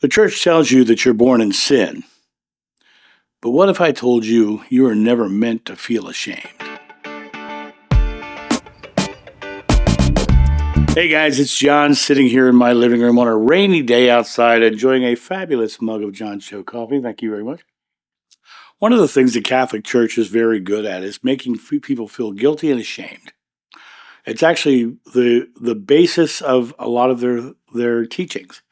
The church tells you that you're born in sin. But what if I told you you were never meant to feel ashamed? Hey guys, it's John sitting here in my living room on a rainy day outside enjoying a fabulous mug of John Show coffee. Thank you very much. One of the things the Catholic Church is very good at is making people feel guilty and ashamed. It's actually the basis of a lot of their teachings.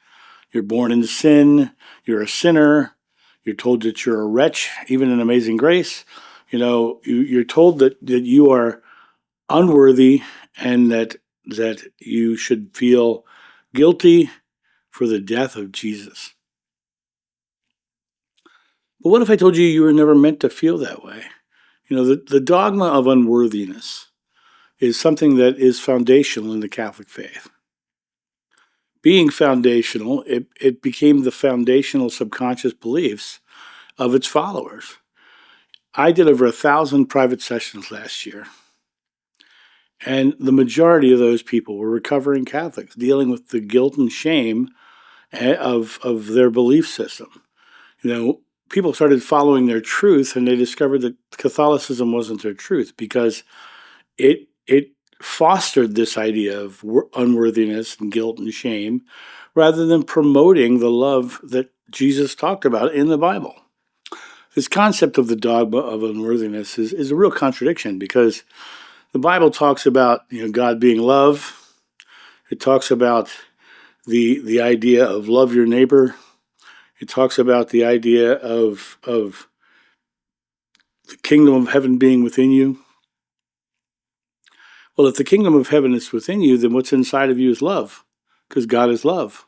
You're born in sin, you're a sinner, you're told that you're a wretch, even in Amazing Grace. You're told that you are unworthy and that you should feel guilty for the death of Jesus. But what if I told you you were never meant to feel that way? The dogma of unworthiness is something that is foundational in the Catholic faith. Being foundational, it became the foundational subconscious beliefs of its followers. I did over 1,000 private sessions last year, and the majority of those people were recovering Catholics dealing with the guilt and shame of their belief system. People started following their truth, and they discovered that Catholicism wasn't their truth because it fostered this idea of unworthiness and guilt and shame rather than promoting the love that Jesus talked about in the Bible. This concept of the dogma of unworthiness is a real contradiction because the Bible talks about God being love. It talks about the idea of love your neighbor. It talks about the idea of the kingdom of heaven being within you. Well, if the kingdom of heaven is within you, then what's inside of you is love, because God is love.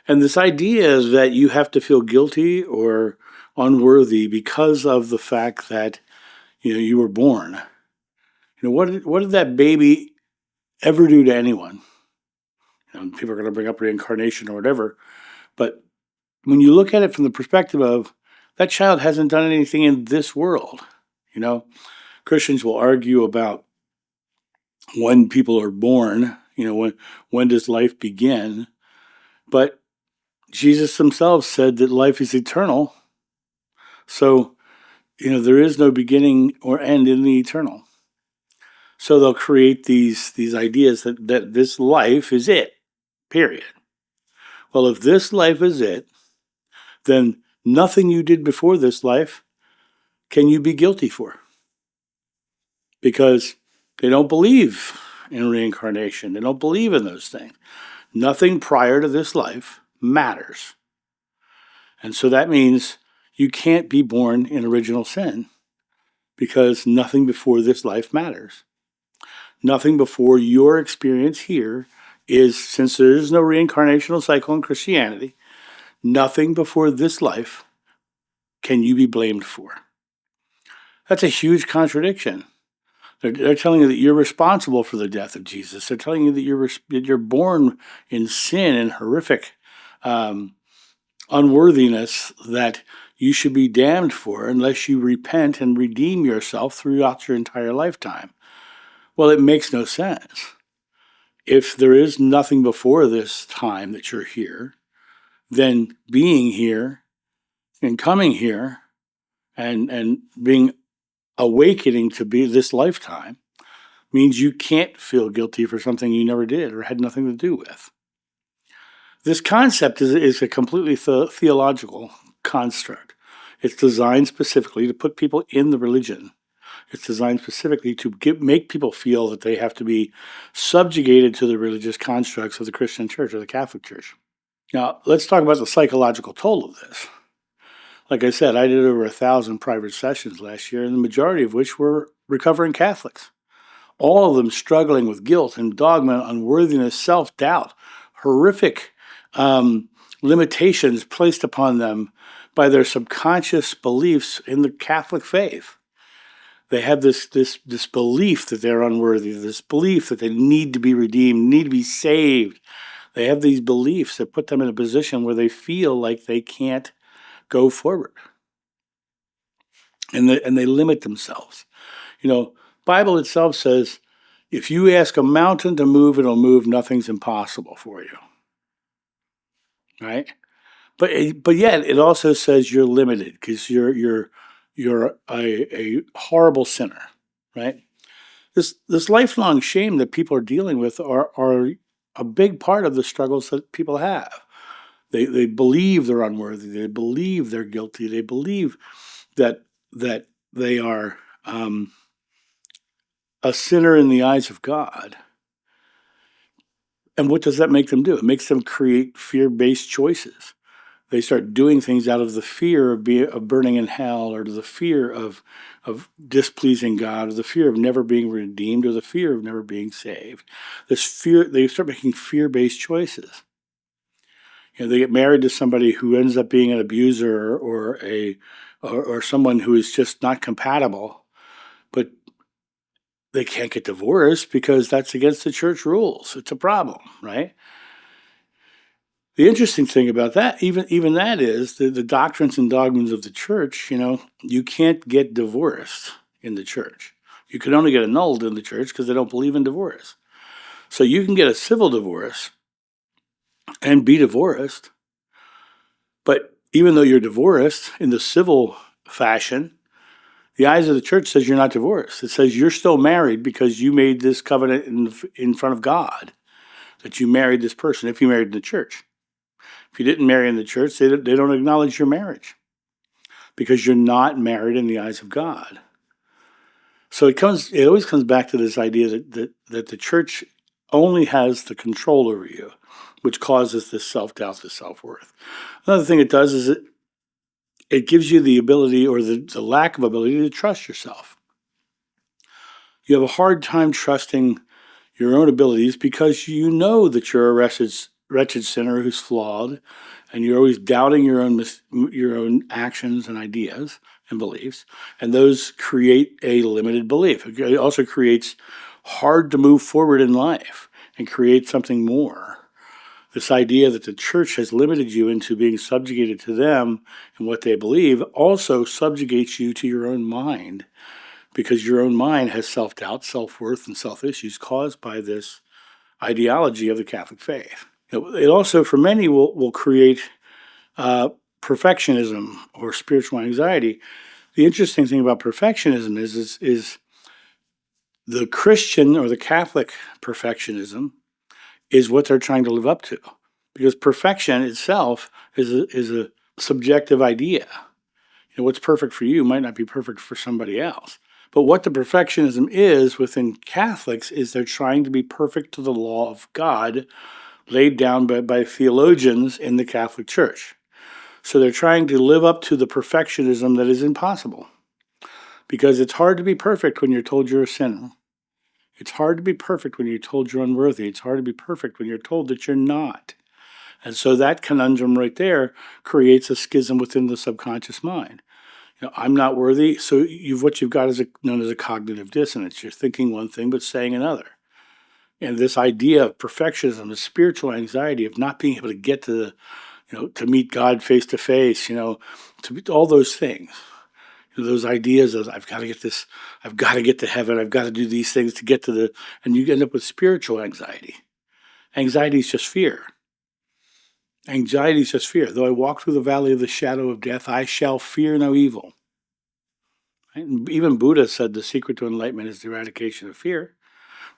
And this idea is that you have to feel guilty or unworthy because of the fact that you were born. What did that baby ever do to anyone? People are going to bring up reincarnation or whatever, but when you look at it from the perspective of that child hasn't done anything in this world, Christians will argue about when people are born, when does life begin? But Jesus himself said that life is eternal. So, there is no beginning or end in the eternal. So they'll create these ideas that this life is it, period. Well, if this life is it, then nothing you did before this life can you be guilty for. Because they don't believe in reincarnation. They don't believe in those things. Nothing prior to this life matters. And so that means you can't be born in original sin because nothing before this life matters. Nothing before your experience here is, since there is no reincarnational cycle in Christianity, nothing before this life can you be blamed for. That's a huge contradiction. They're telling you that you're responsible for the death of Jesus. They're telling you that you're born in sin and horrific unworthiness that you should be damned for unless you repent and redeem yourself throughout your entire lifetime. Well, it makes no sense. If there is nothing before this time that you're here, then being here and coming here and being awakening to be this lifetime means you can't feel guilty for something you never did or had nothing to do with. This concept is a completely theological construct. It's designed specifically to put people in the religion. It's designed specifically to make people feel that they have to be subjugated to the religious constructs of the Christian church or the Catholic Church. Now, let's talk about the psychological toll of this. Like I said, I did over 1,000 private sessions last year, and the majority of which were recovering Catholics. All of them struggling with guilt and dogma, unworthiness, self-doubt, horrific limitations placed upon them by their subconscious beliefs in the Catholic faith. They have this belief that they're unworthy, this belief that they need to be redeemed, need to be saved. They have these beliefs that put them in a position where they feel like they can't go forward. And they limit themselves. Bible itself says, if you ask a mountain to move, it'll move. Nothing's impossible for you. Right? But yet it also says you're limited because you're a horrible sinner, right? This lifelong shame that people are dealing with are a big part of the struggles that people have. They believe they're unworthy. They believe they're guilty. They believe that they are a sinner in the eyes of God. And what does that make them do? It makes them create fear-based choices. They start doing things out of the fear of burning in hell, or the fear of displeasing God, or the fear of never being redeemed, or the fear of never being saved. This fear, they start making fear-based choices. They get married to somebody who ends up being an abuser or someone who is just not compatible, but they can't get divorced because that's against the church rules. It's a problem, right? The interesting thing about that, even that, is the doctrines and dogmas of the church. You can't get divorced in the church. You can only get annulled in the church because they don't believe in divorce. So you can get a civil divorce and be divorced, but even though you're divorced in the civil fashion, the eyes of the church says you're not divorced. It says you're still married because you made this covenant in front of God that you married this person if you married in the church. If you didn't marry in the church, they don't acknowledge your marriage because you're not married in the eyes of God. So it always comes back to this idea that the church only has the control over you, which causes this self-doubt, this self-worth. Another thing it does is it gives you the ability, or the lack of ability, to trust yourself. You have a hard time trusting your own abilities because you know that you're a wretched sinner who's flawed, and you're always doubting your own actions and ideas and beliefs, and those create a limited belief. It also creates hard to move forward in life and create something more. This idea that the church has limited you into being subjugated to them and what they believe also subjugates you to your own mind, because your own mind has self-doubt, self-worth, and self-issues caused by this ideology of the Catholic faith. It also, for many, will create perfectionism or spiritual anxiety. The interesting thing about perfectionism is the Christian or the Catholic perfectionism is what they're trying to live up to, because perfection itself is a subjective idea. What's perfect for you might not be perfect for somebody else. But what the perfectionism is within Catholics is they're trying to be perfect to the law of God laid down by theologians in the Catholic Church. So they're trying to live up to the perfectionism that is impossible, because it's hard to be perfect when you're told you're a sinner. It's hard to be perfect when you're told you're unworthy. It's hard to be perfect when you're told that you're not. And so that conundrum right there creates a schism within the subconscious mind. I'm not worthy, so what you've got is known as a cognitive dissonance. You're thinking one thing but saying another. And this idea of perfectionism, the spiritual anxiety of not being able to get to to meet God face to face, to all those things. Those ideas of I've got to get this, I've got to get to heaven, I've got to do these things to get to and you end up with spiritual anxiety. Anxiety is just fear. Anxiety is just fear. Though I walk through the valley of the shadow of death, I shall fear no evil. Right? And even Buddha said the secret to enlightenment is the eradication of fear.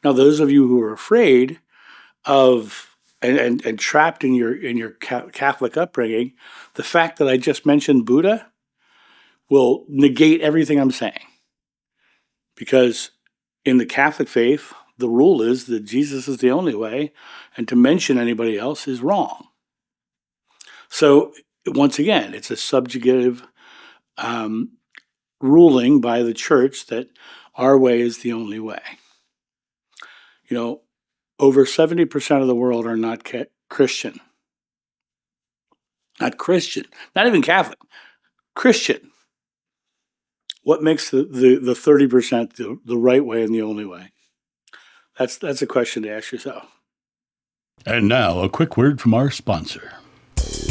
Now, those of you who are afraid of and trapped in your Catholic upbringing, the fact that I just mentioned Buddha will negate everything I'm saying. Because in the Catholic faith, the rule is that Jesus is the only way, and to mention anybody else is wrong. So once again, it's a subjugative ruling by the church that our way is the only way. Over 70% of the world are not Christian. Not Christian, not even Catholic, Christian. What makes the 30% the right way and the only way? That's a question to ask yourself. And now, a quick word from our sponsor.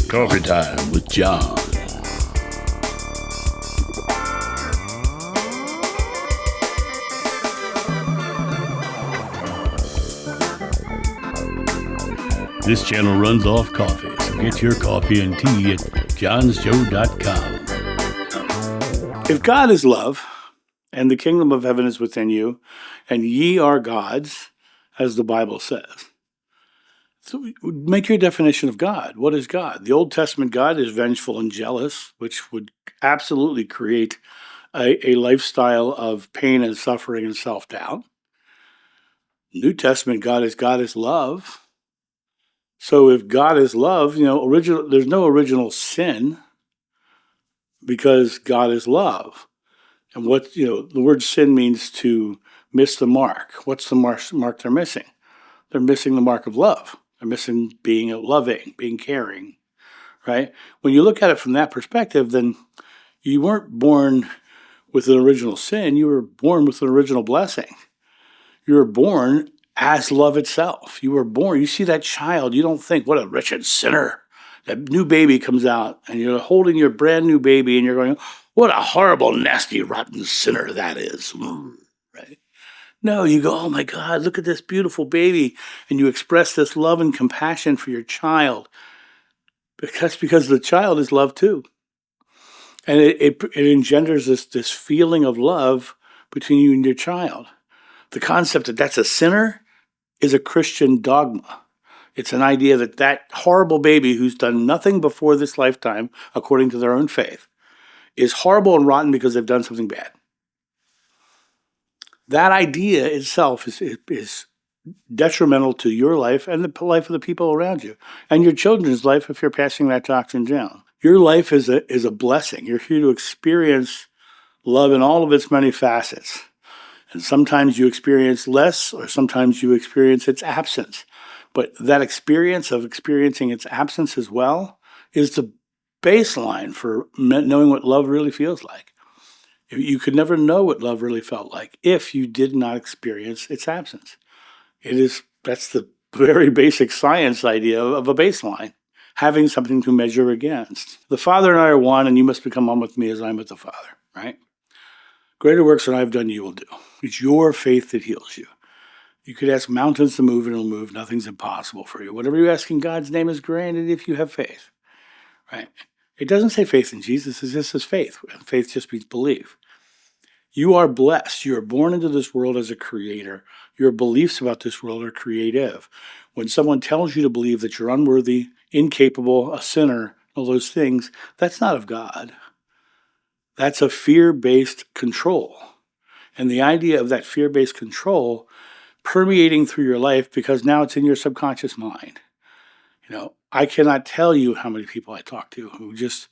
Coffee Time with John. This channel runs off coffee, so get your coffee and tea at johnsjoe.com. If God is love, and the kingdom of heaven is within you, and ye are gods, as the Bible says. So make your definition of God. What is God? The Old Testament God is vengeful and jealous, which would absolutely create a lifestyle of pain and suffering and self-doubt. New Testament God is love. So if God is love, there's no original sin because God is love. And the word sin means to miss the mark. What's the mark they're missing? They're missing the mark of love. They're missing being loving, being caring, right? When you look at it from that perspective, then you weren't born with an original sin. You were born with an original blessing. You were born as love itself. You were born. You see that child. You don't think, what a wretched sinner. That new baby comes out, and you're holding your brand new baby, and you're going, what a horrible, nasty, rotten sinner that is. Right? No, you go, oh my God, look at this beautiful baby. And you express this love and compassion for your child. Because the child is love too. And it engenders this feeling of love between you and your child. The concept that that's a sinner is a Christian dogma. It's an idea that horrible baby who's done nothing before this lifetime, according to their own faith, is horrible and rotten because they've done something bad. That idea itself is detrimental to your life and the life of the people around you, and your children's life if you're passing that doctrine down. Your life is a blessing. You're here to experience love in all of its many facets. And sometimes you experience less, or sometimes you experience its absence. But that experience of experiencing its absence as well is the baseline for knowing what love really feels like. You could never know what love really felt like if you did not experience its absence. That's the very basic science idea of a baseline, having something to measure against. The Father and I are one, and you must become one with me as I'm with the Father, right? Greater works than I've done you will do. It's your faith that heals you. You could ask mountains to move and it'll move. Nothing's impossible for you. Whatever you ask in God's name is granted if you have faith, right? It doesn't say faith in Jesus. It just says faith. Faith just means belief. You are blessed. You are born into this world as a creator. Your beliefs about this world are creative. When someone tells you to believe that you're unworthy, incapable, a sinner, all those things, that's not of God. That's a fear-based control. And the idea of that fear-based control permeating through your life because now it's in your subconscious mind. I cannot tell you how many people I talk to who just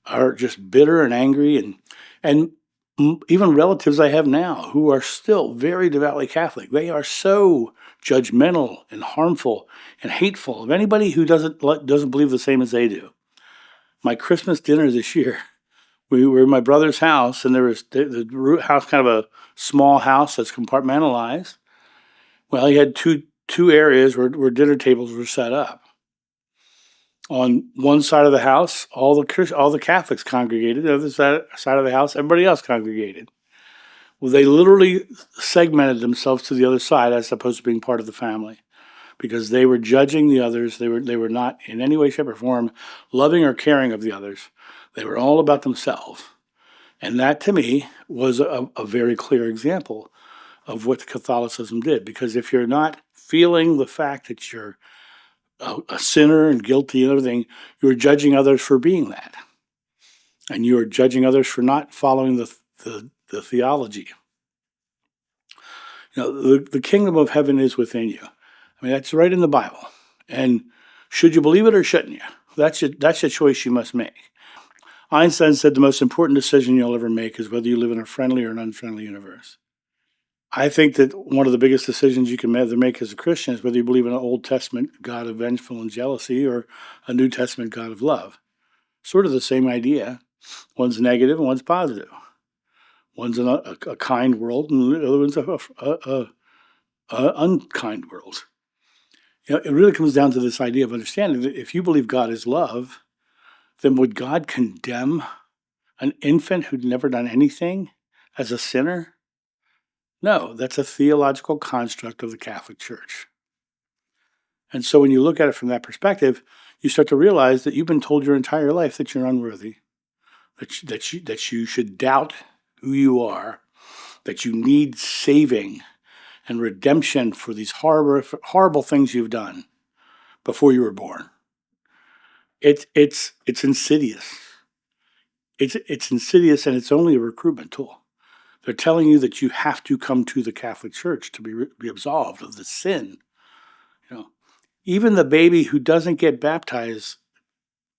are just bitter and angry, and even relatives I have now who are still very devoutly Catholic. They are so judgmental and harmful and hateful of anybody who doesn't believe the same as they do. My Christmas dinner this year, we were in my brother's house, and there was the house, kind of a small house that's compartmentalized. Well, he had two areas where dinner tables were set up. On one side of the house, all the Catholics congregated. The other side of the house, everybody else congregated. Well, they literally segmented themselves to the other side as opposed to being part of the family, because they were judging the others. They were not in any way, shape, or form loving or caring of the others. They were all about themselves. And that, to me, was a very clear example of what Catholicism did. Because if you're not feeling the fact that you're a sinner and guilty and everything, you're judging others for being that. And you're judging others for not following the theology. The kingdom of heaven is within you. I mean, that's right in the Bible. And should you believe it or shouldn't you? That's a choice you must make. Einstein said the most important decision you'll ever make is whether you live in a friendly or an unfriendly universe. I think that one of the biggest decisions you can ever make as a Christian is whether you believe in an Old Testament God of vengeful and jealousy or a New Testament God of love. Sort of the same idea. One's negative and one's positive. One's a kind world and the other one's a unkind world. It really comes down to this idea of understanding that if you believe God is love, then would God condemn an infant who'd never done anything as a sinner? No, that's a theological construct of the Catholic Church. And so when you look at it from that perspective, you start to realize that you've been told your entire life that you're unworthy, that you should doubt who you are, that you need saving and redemption for these horrible things you've done before you were born. It's insidious. It's insidious, and it's only a recruitment tool. They're telling you that you have to come to the Catholic Church to be absolved of the sin. You know, even the baby who doesn't get baptized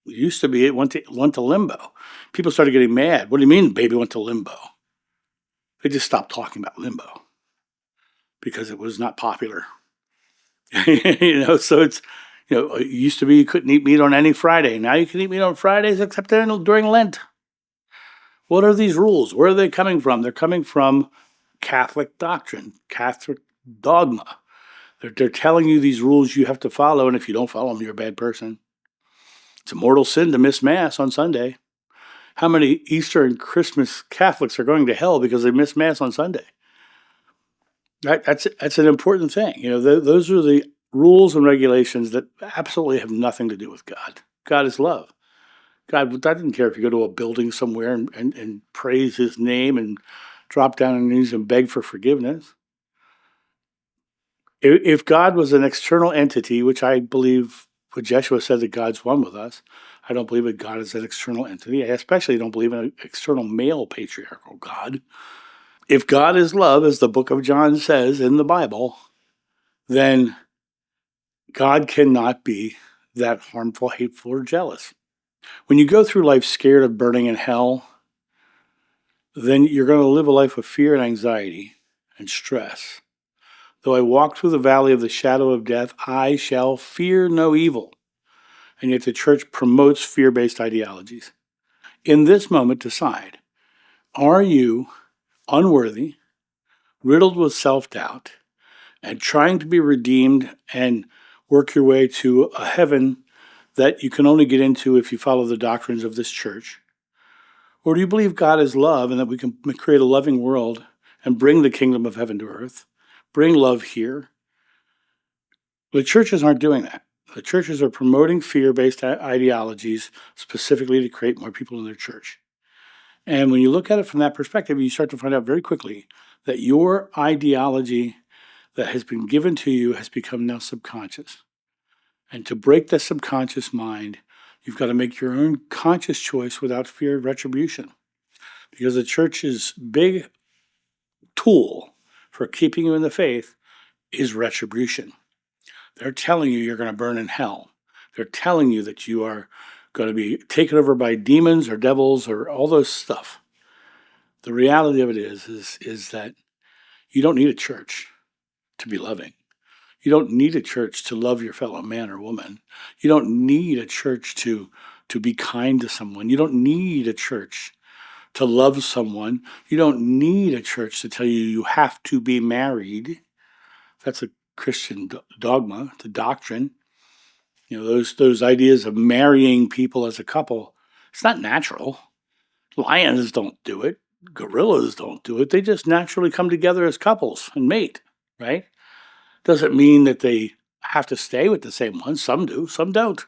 used to be it went to limbo. People started getting mad. What do you mean, the baby went to limbo? They just stopped talking about limbo because it was not popular. So it's it used to be you couldn't eat meat on any Friday. Now you can eat meat on Fridays except during Lent. What are these rules? Where are they coming from? They're coming from Catholic doctrine, Catholic dogma. They're telling you these rules you have to follow, and if you don't follow them, you're a bad person. It's a mortal sin to miss Mass on Sunday. How many Easter and Christmas Catholics are going to hell because they miss Mass on Sunday? That's an important thing. Those are the rules and regulations that absolutely have nothing to do with God. God is love. God didn't care if you go to a building somewhere and praise his name and drop down on your knees and beg for forgiveness. If God was an external entity, which I believe what Jeshua said that God's one with us, I don't believe that God is an external entity. I especially don't believe in an external male patriarchal God. If God is love, as the book of John says in the Bible, then God cannot be that harmful, hateful, or jealous. When you go through life scared of burning in hell, then you're going to live a life of fear and anxiety and stress. Though I walk through the valley of the shadow of death, I shall fear no evil. And yet the church promotes fear-based ideologies. In this moment, decide, are you unworthy, riddled with self-doubt, and trying to be redeemed and work your way to a heaven that you can only get into if you follow the doctrines of this church? Or do you believe God is love and that we can create a loving world and bring the kingdom of heaven to earth, bring love here? The churches aren't doing that. The churches are promoting fear-based ideologies specifically to create more people in their church. And when you look at it from that perspective, you start to find out very quickly that your ideology that has been given to you has become now subconscious. And to break the subconscious mind, you've got to make your own conscious choice without fear of retribution. Because the church's big tool for keeping you in the faith is retribution. They're telling you you're going to burn in hell. They're telling you that you are going to be taken over by demons or devils or all those stuff. The reality of it is that you don't need a church to be loving. You don't need a church to love your fellow man or woman. You don't need a church to be kind to someone. You don't need a church to love someone. You don't need a church to tell you you have to be married. That's a Christian dogma, the doctrine. Those ideas of marrying people as a couple. It's not natural. Lions don't do it. Gorillas don't do it. They just naturally come together as couples and mate, right? Doesn't mean that they have to stay with the same one. Some do, some don't.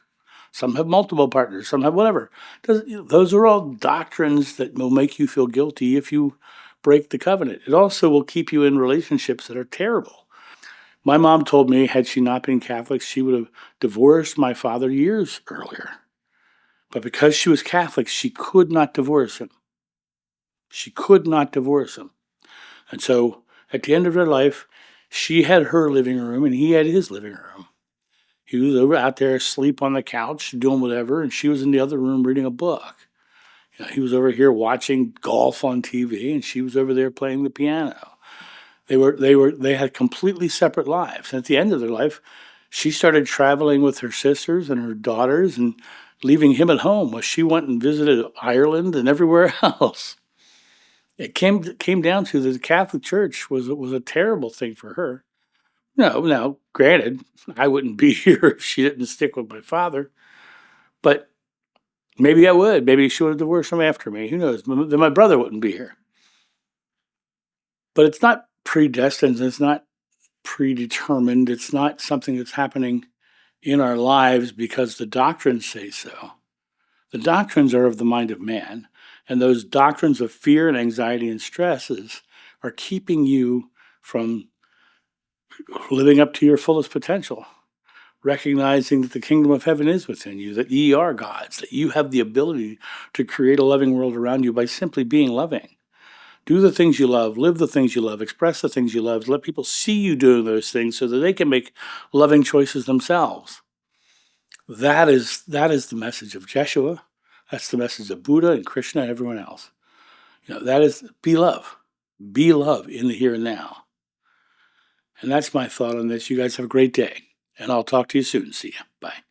Some have multiple partners, some have whatever. Those are all doctrines that will make you feel guilty if you break the covenant. It also will keep you in relationships that are terrible. My mom told me, had she not been Catholic, she would have divorced my father years earlier. But because she was Catholic, she could not divorce him. She could not divorce him. And so at the end of her life, she had her living room and he had his living room. He was over out there asleep on the couch, doing whatever, and she was in the other room reading a book. He was over here watching golf on TV, and she was over there playing the piano. They had completely separate lives. And at the end of their life, she started traveling with her sisters and her daughters and leaving him at home while she went and visited Ireland and everywhere else. It came down to the Catholic Church was a terrible thing for her. No, now, granted, I wouldn't be here if she didn't stick with my father, but maybe I would. Maybe she would have divorced him after me. Who knows? Then my brother wouldn't be here. But it's not predestined. It's not predetermined. It's not something that's happening in our lives because the doctrines say so. The doctrines are of the mind of man, and those doctrines of fear and anxiety and stresses are keeping you from living up to your fullest potential, recognizing that the kingdom of heaven is within you, that ye are gods, that you have the ability to create a loving world around you by simply being loving. Do the things you love, live the things you love, express the things you love, let people see you doing those things so that they can make loving choices themselves. That is the message of Jeshua. That's the message of Buddha and Krishna and everyone else. That is be love. Be love in the here and now. And that's my thought on this. You guys have a great day. And I'll talk to you soon. See ya. Bye.